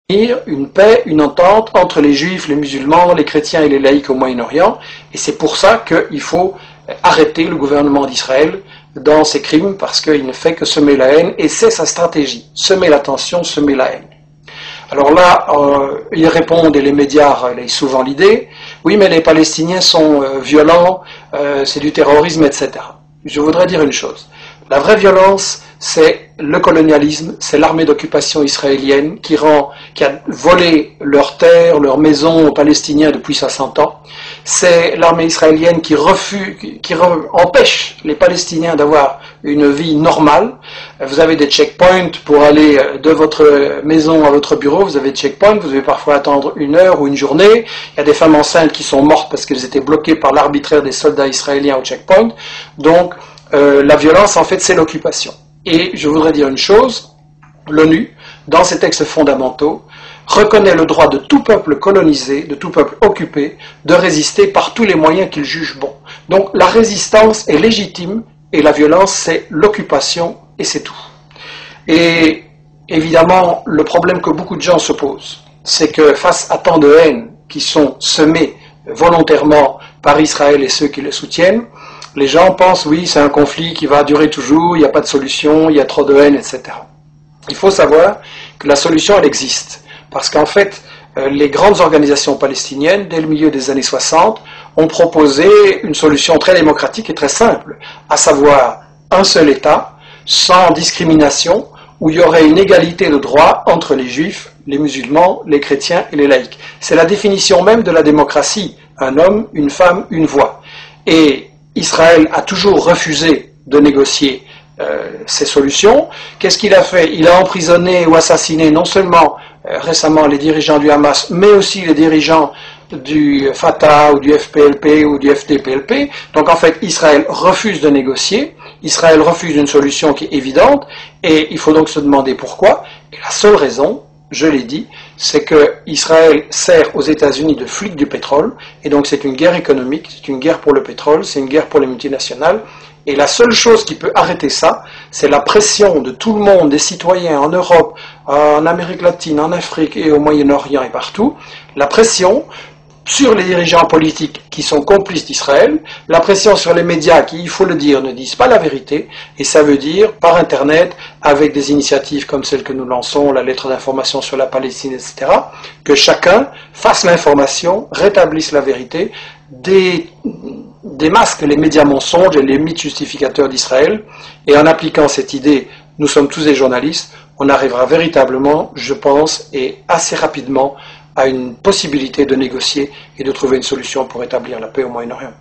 une paix, une entente entre les juifs, les musulmans, les chrétiens et les laïcs au Moyen-Orient, et c'est pour ça qu'il faut arrêter le gouvernement d'Israël dans ses crimes, parce qu'il ne fait que semer la haine, et c'est sa stratégie, semer la tension, semer la haine. Alors là, ils répondent, et les médias relayent souvent l'idée, oui mais les Palestiniens sont violents, c'est du terrorisme, etc. Je voudrais dire une chose, la vraie violence, c'est le colonialisme, c'est l'armée d'occupation israélienne qui a volé leurs terres, leurs maisons aux Palestiniens depuis 60 ans. C'est l'armée israélienne qui empêche les Palestiniens d'avoir une vie normale. Vous avez des checkpoints pour aller de votre maison à votre bureau, vous avez des checkpoints, vous devez parfois attendre 1 heure ou une journée. Il y a des femmes enceintes qui sont mortes parce qu'elles étaient bloquées par l'arbitraire des soldats israéliens au checkpoint. Donc, la violence, en fait, c'est l'occupation. Et je voudrais dire une chose, l'ONU, dans ses textes fondamentaux, reconnaît le droit de tout peuple colonisé, de tout peuple occupé, de résister par tous les moyens qu'il juge bons. Donc la résistance est légitime et la violence, c'est l'occupation et c'est tout. Et évidemment, le problème que beaucoup de gens se posent, c'est que face à tant de haine qui sont semées volontairement par Israël et ceux qui le soutiennent, les gens pensent, oui, c'est un conflit qui va durer toujours, il n'y a pas de solution, il y a trop de haine, etc. Il faut savoir que la solution, elle existe. Parce qu'en fait, les grandes organisations palestiniennes, dès le milieu des années 60, ont proposé une solution très démocratique et très simple, à savoir un seul État, sans discrimination, où il y aurait une égalité de droits entre les juifs, les musulmans, les chrétiens et les laïcs. C'est la définition même de la démocratie, un homme, une femme, une voix. Et Israël a toujours refusé de négocier ces solutions. Qu'est-ce qu'il a fait? Il a emprisonné ou assassiné non seulement récemment les dirigeants du Hamas, mais aussi les dirigeants du Fatah ou du FPLP ou du FDPLP. Donc en fait, Israël refuse de négocier, Israël refuse une solution qui est évidente, et il faut donc se demander pourquoi. Et la seule raison, je l'ai dit, c'est que Israël sert aux États-Unis de flic du pétrole, et donc c'est une guerre économique, c'est une guerre pour le pétrole, c'est une guerre pour les multinationales, et la seule chose qui peut arrêter ça, c'est la pression de tout le monde, des citoyens en Europe, en Amérique latine, en Afrique et au Moyen-Orient et partout, la pression sur les dirigeants politiques qui sont complices d'Israël, la pression sur les médias qui, il faut le dire, ne disent pas la vérité, et ça veut dire, par Internet, avec des initiatives comme celle que nous lançons, la lettre d'information sur la Palestine, etc., que chacun fasse l'information, rétablisse la vérité, démasque les médias mensonges et les mythes justificateurs d'Israël, et en appliquant cette idée, nous sommes tous des journalistes, on arrivera véritablement, je pense, et assez rapidement, à une possibilité de négocier et de trouver une solution pour établir la paix au Moyen-Orient.